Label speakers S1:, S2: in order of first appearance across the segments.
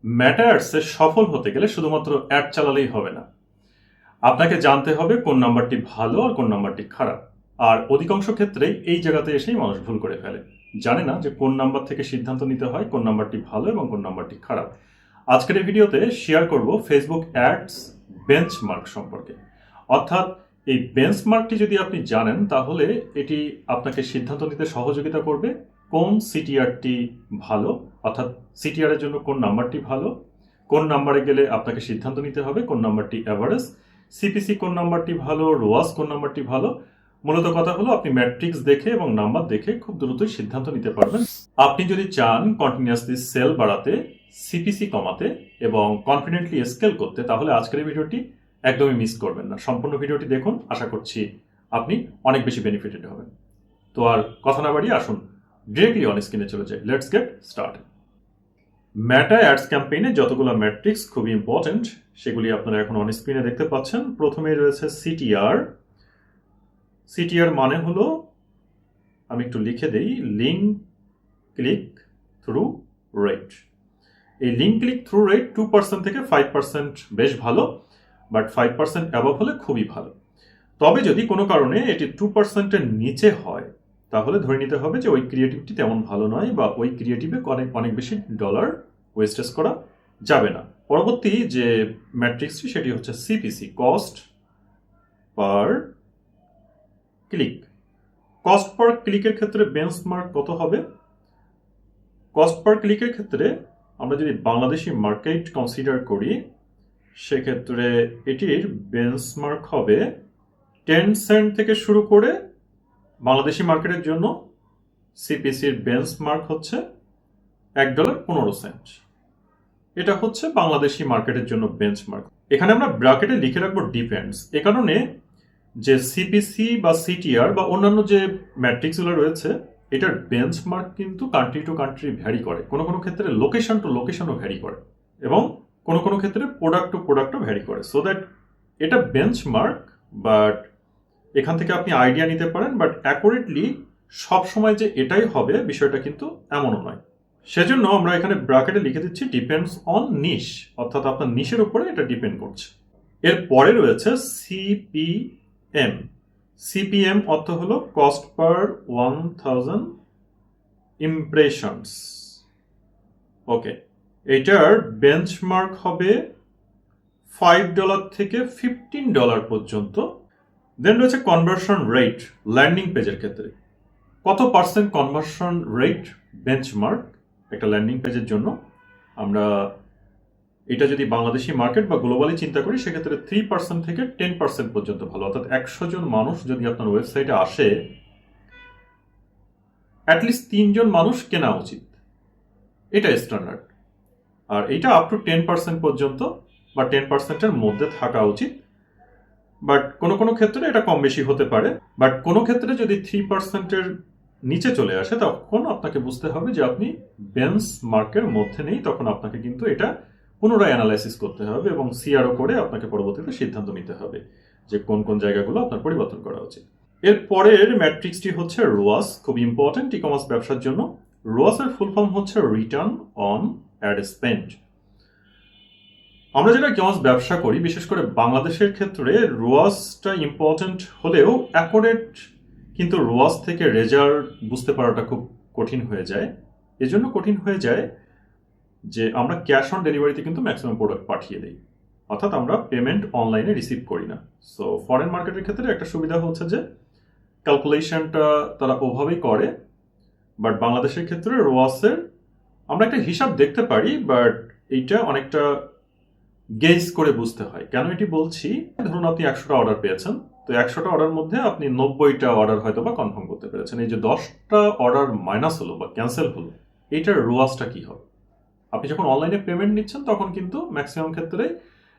S1: মেটা অ্যাডসে সফল হতে গেলে শুধুমাত্র অ্যাড চালালেই হবে না, আপনাকে জানতে হবে কোন নাম্বারটি ভালো আর কোন নাম্বারটি খারাপ। আর অধিকাংশ ক্ষেত্রেই এই জায়গাতে এসেই মানুষ ভুল করে ফেলে, জানে না যে কোন নাম্বার থেকে সিদ্ধান্ত নিতে হয় কোন নাম্বারটি ভালো এবং কোন নাম্বারটি খারাপ। আজকের এই ভিডিওতে শেয়ার করব ফেসবুক অ্যাডস বেঞ্চমার্ক সম্পর্কে। অর্থাৎ এই বেঞ্চমার্কটি যদি আপনি জানেন তাহলে এটি আপনাকে সিদ্ধান্ত নিতে সহযোগিতা করবে কোন সিটিআরটি ভালো, অর্থাৎ সিটিআর এর জন্য কোন নাম্বারটি ভালো, কোন নাম্বারে গেলে আপনাকে সিদ্ধান্ত নিতে হবে কোন নাম্বারটি অ্যাভারেজ, সিপিসি কোন নাম্বারটি ভালো, রোয়াস কোন নাম্বারটি ভালো। মূলত কথা হলো আপনি ম্যাট্রিক্স দেখে এবং নাম্বার দেখে খুব দ্রুতই সিদ্ধান্ত নিতে পারবেন। আপনি যদি চান কন্টিনিউয়াসলি সেল বাড়াতে, সিপিসি কমাতে এবং কনফিডেন্টলি স্কেল করতে, তাহলে আজকের এই ভিডিওটি একদমই মিস করবেন না। সম্পূর্ণ ভিডিওটি দেখুন, আশা করছি আপনি অনেক বেশি বেনিফিটেড হবেন। তো আর কথা না বাড়িয়ে আসুন ডিরেক্টলি অন স্ক্রিনে চলে যাই। Let's get start. Meta ads ক্যাম্পেইনে যতগুলো ম্যাট্রিক্স খুবই ইম্পর্টেন্ট সেগুলি আপনারা এখন অন স্ক্রিনে দেখতে পাচ্ছেন। প্রথমেই রয়েছে সিটিআর। সিটিআর মানে হলো, আমি একটু লিখে দেই, লিঙ্ক ক্লিক থ্রু রেট। এই লিঙ্ক ক্লিক থ্রু রেট 2% থেকে 5% বেশ ভালো, বাট 5% অ্যাবভ হলে খুবই ভালো। তবে যদি কোনো কারণে এটি 2%-এর নিচে হয় তাহলে ধরে নিতে হবে যে ওই ক্রিয়েটিভটি তেমন ভালো নয়, বা ওই ক্রিয়েটিভে অনেক বেশি ডলার ওয়েস্টেজ করা যাবে না। পরবর্তী যে ম্যাট্রিক্সটি সেটি হচ্ছে CPC, cost per click. Cost per ক্লিকের ক্ষেত্রে বেঞ্চমার্ক কত হবে? কস্ট পার ক্লিকের ক্ষেত্রে আমরা যদি বাংলাদেশি মার্কেট কনসিডার করি সেক্ষেত্রে এটির বেঞ্চমার্ক হবে 10 সেন্ট থেকে শুরু করে। বাংলাদেশি মার্কেটের জন্য সিপিসির বেঞ্চমার্ক হচ্ছে $1.15। এটা হচ্ছে বাংলাদেশি মার্কেটের জন্য বেঞ্চমার্ক। এখানে আমরা ব্র্যাকেটে লিখে রাখবো ডিপেন্ডস, এ কারণে যে সিপিসি বা সিটিআর বা অন্যান্য যে ম্যাট্রিক্সগুলো রয়েছে এটার বেঞ্চমার্ক কিন্তু কান্ট্রি টু কান্ট্রি ভ্যারি করে, কোনো কোনো ক্ষেত্রে লোকেশন টু লোকেশনও ভ্যারি করে এবং কোনো কোনো ক্ষেত্রে প্রোডাক্ট টু প্রোডাক্টও ভ্যারি করে। সো দ্যাট এটা বেঞ্চমার্ক, বাট এখান থেকে আপনি আইডিয়া নিতে পারেন, বাট অ্যাকুরেটলি সবসময় যে এটাই হবে বিষয়টা কিন্তু এমনও নয়। সেজন্য আমরা এখানে ব্র্যাকেটে লিখে দিচ্ছি ডিপেন্ডস অন নিশ, অর্থাৎ আপনার নিশের উপরে এটা ডিপেন্ড করছে। এর পরে রয়েছে সিপিএম। সিপিএম অর্থ হলো কস্ট পার 1000 ইমপ্রেশনস। ওকে, এটার বেঞ্চমার্ক হবে $5 থেকে $15 পর্যন্ত। দেন রয়েছে কনভার্সন রেট ল্যান্ডিং পেজের ক্ষেত্রে। কত পার্সেন্ট কনভার্সন রেট বেঞ্চমার্ক একটা ল্যান্ডিং পেজের জন্য? আমরা এটা যদি বাংলাদেশি মার্কেট বা গ্লোবালি চিন্তা করি সেক্ষেত্রে 3% থেকে 10% পর্যন্ত ভালো। অর্থাৎ 100 জন মানুষ যদি আপনার ওয়েবসাইটে আসে, অ্যাটলিস্ট 3 জন মানুষ কেনা উচিত, এটা স্ট্যান্ডার্ড। আর এইটা আপ টু 10% পর্যন্ত বা 10%-এর মধ্যে থাকা উচিত, বাট কোনো কোনো ক্ষেত্রে এটা কম বেশি হতে পারে। বাট কোনো ক্ষেত্রে যদি 3%-এর নিচে চলে আসে তখন আপনাকে বুঝতে হবে যে আপনি বেঞ্চমার্কের মধ্যে নেই, তখন আপনাকে কিন্তু এটা পুনরায় অ্যানালাইসিস করতে হবে এবং সিআরও করে আপনাকে পরবর্তীতে সিদ্ধান্ত নিতে হবে যে কোন কোন জায়গাগুলো আপনার পরিবর্তন করা উচিত। এর পরের ম্যাট্রিক্সটি হচ্ছে রোয়াস, খুব ইম্পর্টেন্ট ই কমার্স ব্যবসার জন্য। রোয়াসের ফুল ফর্ম হচ্ছে রিটার্ন অন অ্যাড স্পেন্ড। আমরা যারা কমার্স ব্যবসা করি, বিশেষ করে বাংলাদেশের ক্ষেত্রে রোয়াসটা ইম্পর্টেন্ট হলেও অ্যাকুরেট কিন্তু রোয়াস থেকে রেজাল্ট বুঝতে পারাটা খুব কঠিন হয়ে যায়। এজন্য কঠিন হয়ে যায় যে আমরা ক্যাশ অন ডেলিভারিতে কিন্তু ম্যাক্সিমাম প্রোডাক্ট পাঠিয়ে দিই, অর্থাৎ আমরা পেমেন্ট অনলাইনে রিসিভ করি না। সো ফরেন মার্কেটের ক্ষেত্রে একটা সুবিধা হচ্ছে যে ক্যালকুলেশনটা তারা ওভাবেই করে, বাট বাংলাদেশের ক্ষেত্রে রোয়াসের আমরা একটা হিসাব দেখতে পারি, বাট এইটা অনেকটা গেজ করে বুঝতে হয়। কেন এটি বলছি? ধরুন আপনি 100টা অর্ডার পেয়েছেন, তো 100টা অর্ডার মধ্যে আপনি 90টা অর্ডার হয়তো বা কনফার্ম করতে পেরেছেন। এই যে 10টা অর্ডার মাইনাস হলো বা ক্যান্সেল হলো, এইটার রোয়াসটা কি হবে? আপনি যখন অনলাইনে পেমেন্ট নিচ্ছেন তখন কিন্তু ম্যাক্সিমাম ক্ষেত্রে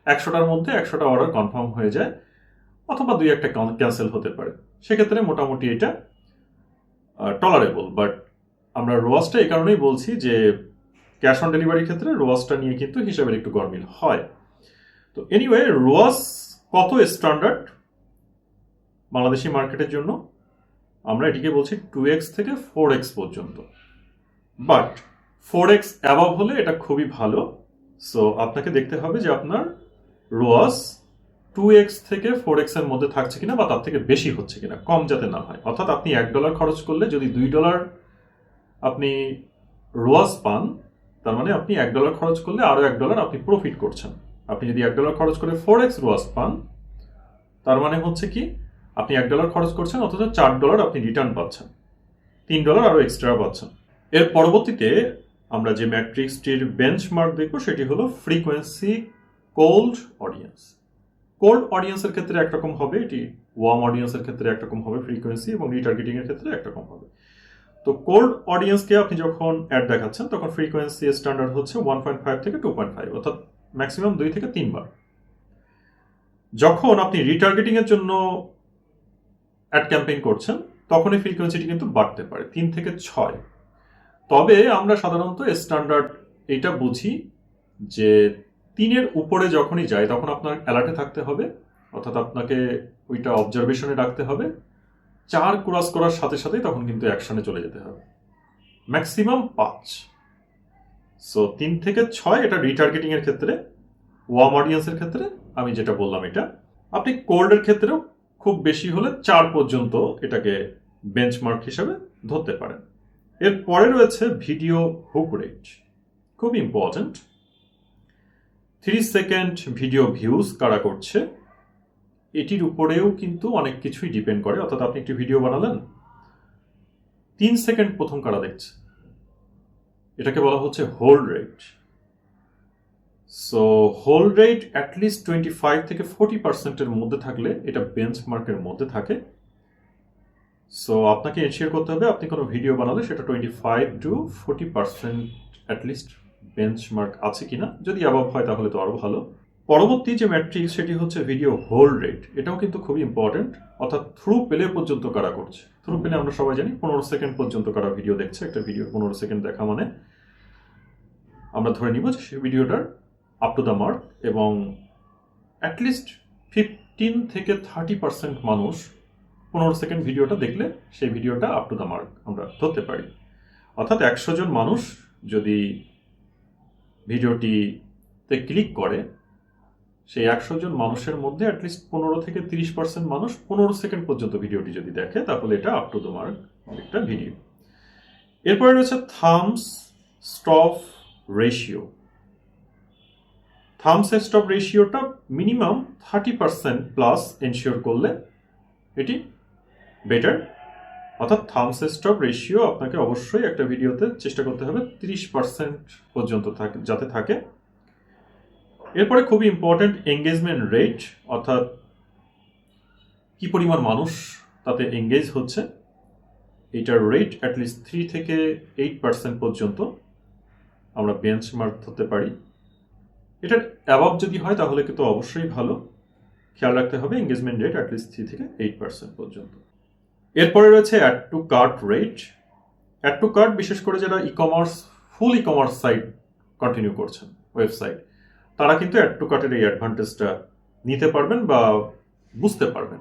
S1: 100টার মধ্যে 100টা অর্ডার কনফার্ম হয়ে যায়, অথবা 2-1টা ক্যান্সেল হতে পারে। সেক্ষেত্রে মোটামুটি এটা টলারেবল। বাট আমরা রোয়াসটা এই কারণেই বলছি যে ক্যাশ অন ডেলিভারির ক্ষেত্রে রোয়াসটা নিয়ে কিন্তু হিসাবের একটু গরমিল হয়। তো এনিওয়ে, রোয়াস কত স্ট্যান্ডার্ড বাংলাদেশি মার্কেটের জন্য? আমরা এটিকে বলছি 2x থেকে 4x পর্যন্ত, বাট 4x অ্যাবভ হলে এটা খুবই ভালো। সো আপনাকে দেখতে হবে যে আপনার রোয়াস 2x থেকে 4x এর মধ্যে থাকছে কিনা বা তার থেকে বেশি হচ্ছে কিনা, কম যাতে না হয়। অর্থাৎ আপনি $1 খরচ করলে যদি $2 আপনি রোয়াস পান, তার মানে আপনি $1 খরচ করলে আরো $1 আপনি প্রফিট করছেন। আপনি যদি $1 খরচ করে 4x রোয়াস পান, তার মানে হচ্ছে কি আপনি $1 খরচ করছেন অথচ $4 আপনি রিটার্ন পাচ্ছেন, $3 আরো এক্সট্রা পাচ্ছেন। এর পরবর্তীতে আমরা যে ম্যাট্রিক্সটির বেঞ্চমার্ক দেখব সেটি হলো ফ্রিকোয়েন্সি কোল্ড অডিয়েন্স। কোল্ড অডিয়েন্সের ক্ষেত্রে একরকম হবে, এটি ওয়ার্ম অডিয়েন্সের ক্ষেত্রে একরকম হবে ফ্রিকোয়েন্সি, এবং রিটার্গেটিং এর ক্ষেত্রে একরকম হবে। তো কোল্ড অডিয়েন্সকে আপনি যখন অ্যাড দেখাচ্ছেন তখন ফ্রিকোয়েন্সি স্ট্যান্ডার্ড হচ্ছে 1.5 থেকে 2.5, অর্থাৎ ম্যাক্সিমাম 2 থেকে 3 বার। যখন আপনি রিটার্গেটিং এর জন্য অ্যাড ক্যাম্পেইন করছেন তখন এই ফ্রিকোয়েন্সিটি কিন্তু বাড়তে পারে 3 থেকে 6। তবে আমরা সাধারণত স্ট্যান্ডার্ড এটা বুঝি যে 3-এর উপরে যখনই যায় তখন আপনার অ্যালার্টে থাকতে হবে, অর্থাৎ আপনাকে ওইটা অবজারভেশনে রাখতে হবে। 4 ক্রস করার সাথে সাথেই তখন কিন্তু অ্যাকশনে চলে যেতে হবে, ম্যাক্সিমাম 5। সো 3 থেকে 6 এটা রিটার্গেটিং এর ক্ষেত্রে। ওয়ার্ম অডিয়েন্সের ক্ষেত্রে আমি যেটা বললাম এটা। আপনি কোল্ডের ক্ষেত্রেও খুব বেশি হলে 4 পর্যন্ত এটাকে বেঞ্চমার্ক হিসাবে ধরতে পারেন। এর পরে রয়েছে ভিডিও হুক রেট, খুব ইম্পর্টেন্ট। 3 সেকেন্ড ভিডিও ভিউজ কারা করছে এটির উপরেও কিন্তু অনেক কিছুই ডিপেন্ড করে। অর্থাৎ আপনি একটি ভিডিও বানালেন, 3 সেকেন্ড প্রথম কারা দেখছে, এটাকে বলা হচ্ছে hold rate. So hold rate at least 25 থেকে 40%-এর মধ্যে থাকলে এটা বেঞ্চমার্কের মধ্যে থাকে। সো আপনাকে এনশিওর করতে হবে আপনি কোনো ভিডিও বানালে সেটা 25 to 40% অ্যাটলিস্ট বেঞ্চমার্ক আছে কিনা। যদি অ্যাবভ হয় তাহলে তো আরও ভালো। পরবর্তী যে ম্যাট্রিক্স সেটি হচ্ছে ভিডিও হোল্ড রেট। এটাও কিন্তু খুবই ইম্পর্টেন্ট, অর্থাৎ থ্রু প্লে পর্যন্ত কারা করছে। থ্রু প্লে আমরা সবাই জানি 15 সেকেন্ড পর্যন্ত কারা ভিডিও দেখছে। একটা ভিডিও 15 সেকেন্ড দেখা মানে আমরা ধরে নিব যে সেই ভিডিওটার আপ টু দ্য মার্ক, এবং অ্যাটলিস্ট 15 থেকে 30% মানুষ 15 সেকেন্ড ভিডিওটা দেখলে সেই ভিডিওটা আপ টু দ্য মার্ক আমরা ধরতে পারি। অর্থাৎ 100 জন মানুষ যদি ভিডিওটিতে ক্লিক করে, সেই 100 জন মানুষের মধ্যে অ্যাটলিস্ট 15 থেকে 30% মানুষ 15 সেকেন্ড পর্যন্ত ভিডিওটি যদি দেখে তাহলে এটা আপ টু দ্য মার্ক একটা ভিডিও। এরপরে রয়েছে thumbs stop ratio. Thumbs stop রেশিওটা মিনিমাম 30% প্লাস এনশিওর করলে এটি বেটার। অর্থাৎ থামস স্টপ রেশিও আপনাকে অবশ্যই একটা ভিডিওতে চেষ্টা করতে হবে 30% পর্যন্ত যাতে থাকে। এরপরে খুবই ইম্পর্টেন্ট এঙ্গেজমেন্ট রেট, অর্থাৎ কি পরিমাণ মানুষ তাতে এঙ্গেজ হচ্ছে। এটার রেট অ্যাটলিস্ট 3 থেকে 8% পর্যন্ত আমরা বেঞ্চমার্ক ধরতে পারি। এটার অ্যাবভ যদি হয় তাহলে কিন্তু অবশ্যই ভালো। খেয়াল রাখতে হবে এঙ্গেজমেন্ট রেট অ্যাটলিস্ট 3 থেকে 8% পর্যন্ত। এরপরে রয়েছে add to cart rate. Add to cart বিশেষ করে যারা full e commerce site continue করছেন, ওয়েবসাইট, তারা কিন্তু অ্যাড টু কার্টের এই অ্যাডভান্টেজটা নিতে পারবেন বা বুঝতে পারবেন।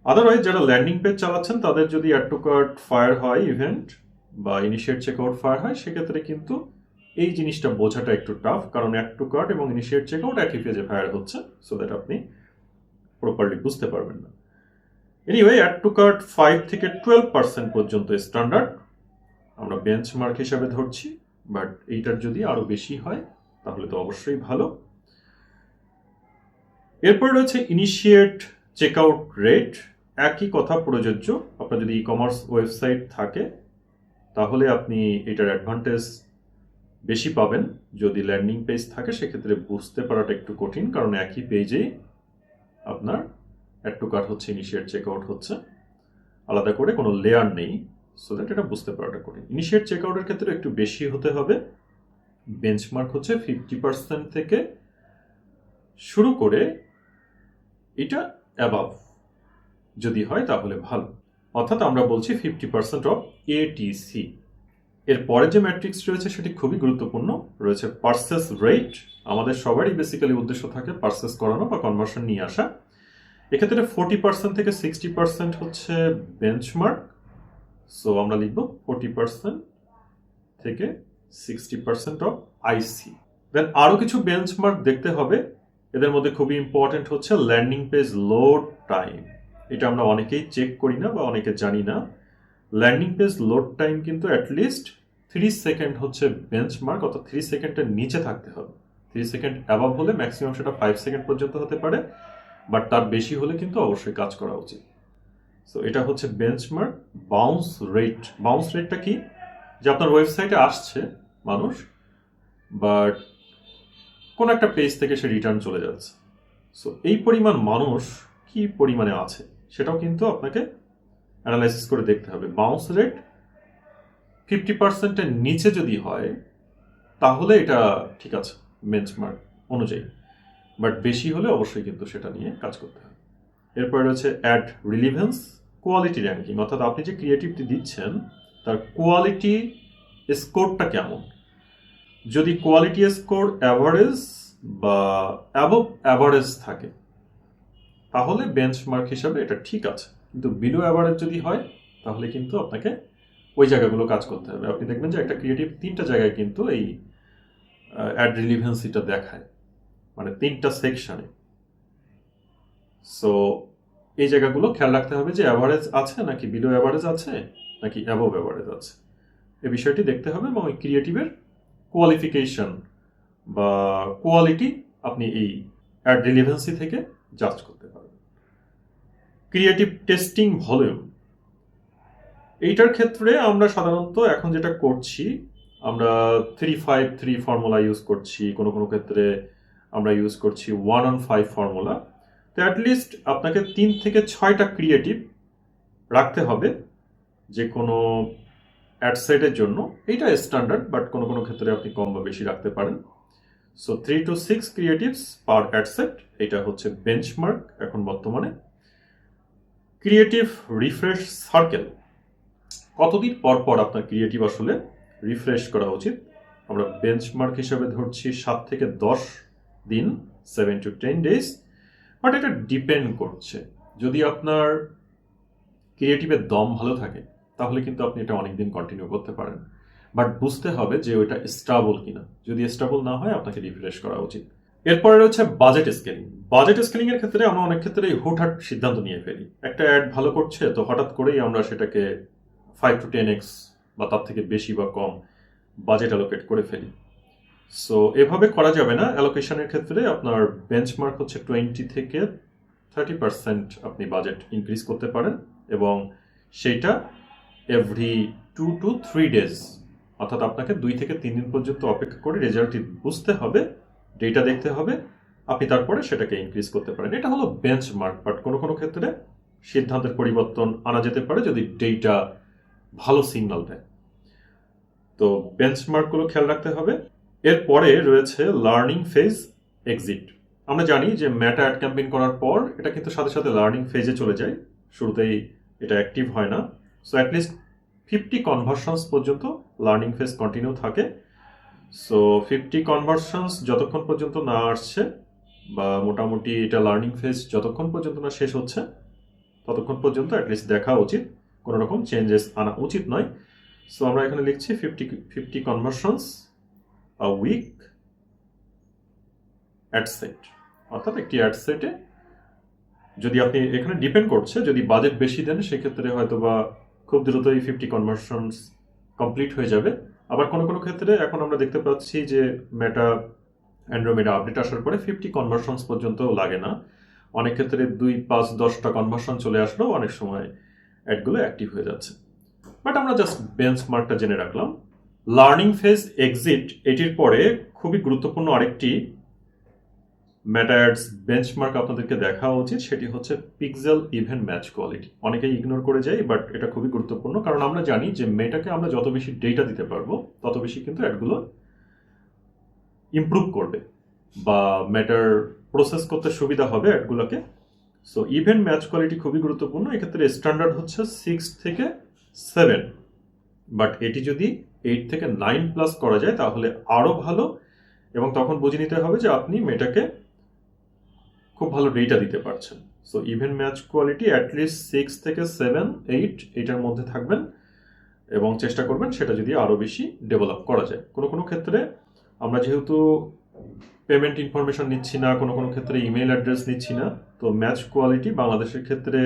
S1: আদারওয়াইজ যারা ল্যান্ডিং পেজ চালাচ্ছেন তাদের যদি অ্যাড টু কার্ট ফায়ার হয় ইভেন্ট বা ইনিশিয়েট চেকআউট ফায়ার হয়, সেক্ষেত্রে কিন্তু এই জিনিসটা বোঝাটা একটু টাফ, কারণ অ্যাড টু কার্ট এবং ইনিশিয়েট চেকআউট একই পেজে ফায়ার হচ্ছে, সো দ্যাট আপনি প্রপারলি বুঝতে পারবেন না। এনিওয়ে অ্যাড টু কার্ট 5 থেকে 12% পর্যন্ত স্ট্যান্ডার্ড আমরা বেঞ্চমার্ক হিসাবে ধরছি, বাট এইটার যদি আরো বেশি হয় তাহলে তো অবশ্যই ভালো। এরপর রয়েছে ইনিশিয়েট চেকআউট রেট। একই কথা প্রযোজ্য। আপনার যদি ই কমার্স ওয়েবসাইট থাকে তাহলে আপনি এটার অ্যাডভান্টেজ বেশি পাবেন। যদি ল্যান্ডিং পেজ থাকে সেক্ষেত্রে বুঝতে পারাটা একটু কঠিন, কারণ একই পেজেই আপনার অ্যাড টু কার্ট হচ্ছে, ইনিশিয়েট চেকআউট হচ্ছে, আলাদা করে কোনো লেয়ার নেই, সো দ্যাট এটা বুঝতে পারাটা কঠিন। ইনিশিয়েট চেকআউটের ক্ষেত্রে একটু বেশি হতে হবে। বেঞ্চমার্ক হচ্ছে 50% থেকে শুরু করে এটা অ্যাবাভ যদি হয় তাহলে ভালো। অর্থাৎ আমরা বলছি 50% অফ এটিসি। এর পরে যে ম্যাট্রিক্স রয়েছে সেটি খুবই গুরুত্বপূর্ণ, রয়েছে পারচেস রেট। আমাদের সবারই বেসিক্যালি উদ্দেশ্য থাকে পারচেস করানো বা কনভার্সন নিয়ে আসা। এক্ষেত্রে 40% থেকে 60% হচ্ছে বেঞ্চমার্ক। সো আমরা লিখব 40% থেকে 60% অফ আইসি। দেন আরও কিছু বেঞ্চমার্ক দেখতে হবে। এদের মধ্যে খুবই ইম্পর্টেন্ট হচ্ছে ল্যান্ডিং পেজ লোড টাইম। এটা আমরা অনেকেই চেক করি না বা অনেকে জানি না। ল্যান্ডিং পেজ লোড টাইম কিন্তু অ্যাটলিস্ট 3 সেকেন্ড হচ্ছে বেঞ্চমার্ক, অর্থাৎ 3 সেকেন্ডের নিচে থাকতে হবে। 3 সেকেন্ড অ্যাবাভ হলে ম্যাক্সিমাম সেটা 5 সেকেন্ড পর্যন্ত হতে পারে, বাট তার বেশি হলে কিন্তু অবশ্যই কাজ করা উচিত। সো এটা হচ্ছে বেঞ্চমার্ক। বাউন্স রেট, বাউন্স রেটটা কি? যে আপনার ওয়েবসাইটে আসছে মানুষ, বাট কোনো একটা পেজ থেকে সে রিটার্ন চলে যাচ্ছে। সো এই পরিমাণ মানুষ কি পরিমাণে আছে সেটাও কিন্তু আপনাকে অ্যানালাইসিস করে দেখতে হবে। বাউন্স রেট 50%-এর নিচে যদি হয় তাহলে এটা ঠিক আছে বেঞ্চমার্ক অনুযায়ী, বাট বেশি হলে অবশ্যই কিন্তু সেটা নিয়ে কাজ করতে হবে। এরপরে রয়েছে অ্যাড রিলিভেন্স, কোয়ালিটি র্যাঙ্কিং, অর্থাৎ আপনি যে ক্রিয়েটিভটি দিচ্ছেন তার কোয়ালিটি স্কোরটা কেমন। যদি কোয়ালিটি স্কোর অ্যাভারেজ বা অ্যাবভ অ্যাভারেজ থাকে তাহলে বেঞ্চমার্ক হিসাবে এটা ঠিক আছে, কিন্তু বিলো অ্যাভারেজ যদি হয় তাহলে কিন্তু আপনাকে ওই জায়গাগুলো কাজ করতে হবে। আপনি দেখবেন যে একটা ক্রিয়েটিভ 3টা জায়গায় কিন্তু এই অ্যাড রিলিভেন্সিটা দেখায়, মানে 3টা সেকশনে। সো এই জায়গাগুলো খেয়াল রাখতে হবে যে অ্যাভারেজ আছে নাকি বিলো অ্যাভারেজ আছে নাকি অ্যাবভ অ্যাভারেজ আছে, এই বিষয়টি দেখতে হবে। এবং ওই ক্রিয়েটিভের কোয়ালিফিকেশন বা কোয়ালিটি আপনি এই অ্যাড রিলিভেন্সি থেকে জাজ করতে পারবেন। ক্রিয়েটিভ টেস্টিং ভলিউম, এইটার ক্ষেত্রে আমরা সাধারণত এখন যেটা করছি, আমরা 3-5-3 ফর্মুলা ইউজ করছি, কোনো কোনো ক্ষেত্রে আমরা ইউজ করছি 1-on-5 ফর্মুলা। তো অ্যাটলিস্ট আপনাকে 3 থেকে 6টা ক্রিয়েটিভ রাখতে হবে যে কোনো অ্যাডসেটের জন্য। এইটা স্ট্যান্ডার্ড, বাট কোনো কোনো ক্ষেত্রে আপনি কম বা বেশি রাখতে পারেন। So 3 to 6 creatives per ad set, এটা হচ্ছে বেঞ্চমার্ক এখন বর্তমানে। ক্রিয়েটিভ রিফ্রেশ সার্কেল, কতদিন পর পর আপনার ক্রিয়েটিভ আসলে রিফ্রেশ করা উচিত। আমরা বেঞ্চমার্ক হিসাবে ধরছি 7 থেকে 10 দিন, 7 to 10 days, বাট এটা ডিপেন্ড করছে। যদি আপনার ক্রিয়েটিভের দম ভালো থাকে তাহলে কিন্তু আপনি এটা অনেকদিন কন্টিনিউ করতে পারেন, বাট বুঝতে হবে যে ওইটা স্টেবল কিনা। যদি স্টেবল না হয় আপনাকে রিফ্রেশ করা উচিত। এরপরে রয়েছে বাজেট স্কেলিং। বাজেট স্কেলিং এর ক্ষেত্রে আমরা অনেক ক্ষেত্রে হুটহাট সিদ্ধান্ত নিয়ে ফেলি। একটা অ্যাড ভালো করছে তো হঠাৎ করেই আমরা সেটাকে 5 to 10x বা তার থেকে বেশি বা কম বাজেট অ্যালোকেট করে ফেলি। সো এভাবে করা যাবে না। অ্যালোকেশনের ক্ষেত্রে আপনার বেঞ্চমার্ক হচ্ছে 20 থেকে 30% আপনি বাজেট ইনক্রিজ করতে পারেন, এবং সেইটা এভরি 2 to 3 days, অর্থাৎ আপনাকে 2 থেকে 3 দিন পর্যন্ত অপেক্ষা করে রেজাল্টটি বুঝতে হবে, ডেটা দেখতে হবে, আপনি তারপরে সেটাকে ইনক্রিজ করতে পারেন। এটা হলো বেঞ্চমার্ক, বাট কোনো কোনো ক্ষেত্রে সিদ্ধান্তের পরিবর্তন আনা যেতে পারে যদি ডেটা ভালো সিগন্যাল দেয়। তো বেঞ্চমার্কগুলো খেয়াল রাখতে হবে। এরপরে রয়েছে লার্নিং ফেজ এক্সিট। আমরা জানি যে মেটা অ্যাড ক্যাম্পেইন করার পর এটা কিন্তু সাথে সাথে লার্নিং ফেজে চলে যায়, শুরুতেই এটা অ্যাক্টিভ হয় না। সো অ্যাটলিস্ট 50 কনভার্সনস পর্যন্ত লার্নিং ফেজ কন্টিনিউ থাকে। সো 50 কনভার্সনস যতক্ষণ পর্যন্ত না আসছে, বা মোটামুটি এটা লার্নিং ফেজ যতক্ষণ পর্যন্ত না শেষ হচ্ছে ততক্ষণ পর্যন্ত অ্যাটলিস্ট দেখা উচিত, কোনো রকম চেঞ্জেস আনা উচিত নয়। সো আমরা এখানে লিখছি 50 কনভার্সনস আ উইক অ্যাডসেট, অর্থাৎ একটি অ্যাডসেটে যদি আপনি, এখানে ডিপেন্ড করছে, যদি বাজেট বেশি দেন সেক্ষেত্রে হয়তো বা খুব দ্রুতই 50 কনভার্সনস কমপ্লিট হয়ে যাবে। আবার কোনো কোনো ক্ষেত্রে এখন আমরা দেখতে পাচ্ছি যে মেটা অ্যান্ড্রোমেডা আপডেট আসার পরে 50 কনভার্সনস পর্যন্ত লাগে না, অনেক ক্ষেত্রে 2-5-10টা কনভার্সন চলে আসলেও অনেক সময় অ্যাডগুলো অ্যাক্টিভ হয়ে যাচ্ছে। বাট আমরা জাস্ট বেঞ্চমার্কটা জেনে রাখলাম। লার্নিং ফেজ এক্সিট, এটির পরে খুবই গুরুত্বপূর্ণ আরেকটি মেটা অ্যাডস বেঞ্চমার্ক আপনাদেরকে দেখা উচিত, সেটি হচ্ছে পিক্সেল ইভেন্ট ম্যাচ কোয়ালিটি। অনেকেই ইগনোর করে যায়, বাট এটা খুবই গুরুত্বপূর্ণ, কারণ আমরা জানি যে মেটাকে আমরা যত বেশি ডেটা দিতে পারবো তত বেশি কিন্তু অ্যাডগুলো ইমপ্রুভ করবে বা মেটার প্রসেস করতে সুবিধা হবে অ্যাডগুলোকে। সো ইভেন্ট ম্যাচ কোয়ালিটি খুবই গুরুত্বপূর্ণ। এক্ষেত্রে স্ট্যান্ডার্ড হচ্ছে 6 থেকে 7, বাট এটি যদি 8 থেকে 9+ করা যায় তাহলে আরও ভালো, এবং তখন বুঝে নিতে হবে যে আপনি মেটাকে খুব ভালো ডেটা দিতে পারছেন। So event match quality at least 6 থেকে 7-8 এটার মধ্যে থাকবেন, এবং চেষ্টা করবেন সেটা যদি আরও বেশি ডেভেলপ করা যায়। কোনো কোনো ক্ষেত্রে আমরা যেহেতু পেমেন্ট ইনফরমেশন নিচ্ছি না, কোনো কোনো ক্ষেত্রে ইমেল অ্যাড্রেস নিচ্ছি না, তো ম্যাচ কোয়ালিটি বাংলাদেশের ক্ষেত্রে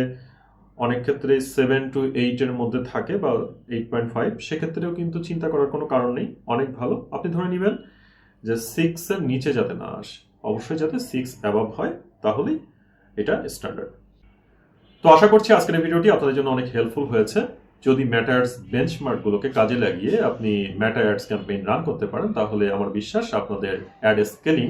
S1: অনেক ক্ষেত্রে 7 to 8-এর মধ্যে থাকে বা 8.5, সেক্ষেত্রেও কিন্তু চিন্তা করার কোনো কারণ নেই, অনেক ভালো। আপনি ধরে নেবেন যে 6-এর নিচে যাতে না আসে, অবশ্যই যাতে 6 অ্যাবাভ হয়, তাহলেই এটা স্ট্যান্ডার্ড। তো আশা করছি আজকের এই ভিডিওটি আপনাদের জন্য অনেক হেল্পফুল হয়েছে। যদি মেটা অ্যাডস বেঞ্চমার্কগুলোকে কাজে লাগিয়ে আপনি মেটা অ্যাডস ক্যাম্পেইন রান করতে পারেন, তাহলে আমার বিশ্বাস আপনাদের অ্যাড স্কেলিং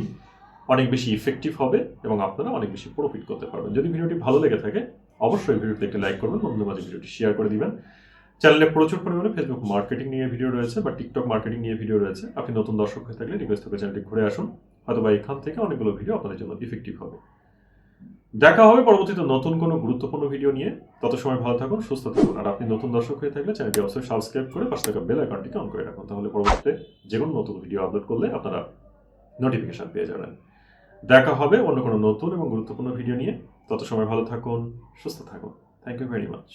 S1: অনেক বেশি ইফেক্টিভ হবে এবং আপনারা অনেক বেশি প্রফিট করতে পারবেন। যদি ভিডিওটি ভালো লেগে থাকে অবশ্যই ভিডিওটি একটি লাইক করবেন, বন্ধুদের মাঝে ভিডিওটি শেয়ার করে দিবেন। চ্যানেলে প্রচুর পরিমাণে ফেসবুক মার্কেটিং নিয়ে ভিডিও রয়েছে বা টিকটক মার্কেটিং নিয়ে ভিডিও রয়েছে। আপনি নতুন দর্শক হয়ে থাকলে রিকোয়েস্ট করে চ্যানেলটি ঘুরে আসুন, অথবা এখান থেকে অনেকগুলো ভিডিও আপনাদের জন্য ইফেক্টিভ হবে। দেখা হবে পরবর্তীতে নতুন কোনো গুরুত্বপূর্ণ ভিডিও নিয়ে। তত সময় ভালো থাকুন, সুস্থ থাকুন। আর আপনি নতুন দর্শক হয়ে থাকলে চ্যানেলটি অবশ্যই সাবস্ক্রাইব করে পাশে থাকা বেল আইকনটিকে অন করে রাখুন, তাহলে পরবর্তীতে যে কোনো নতুন ভিডিও আপলোড করলে আপনারা নোটিফিকেশন পেয়ে যাবেন। দেখা হবে অন্য কোনো নতুন এবং গুরুত্বপূর্ণ ভিডিও নিয়ে। তত সময় ভালো থাকুন, সুস্থ থাকুন। Thank you very much.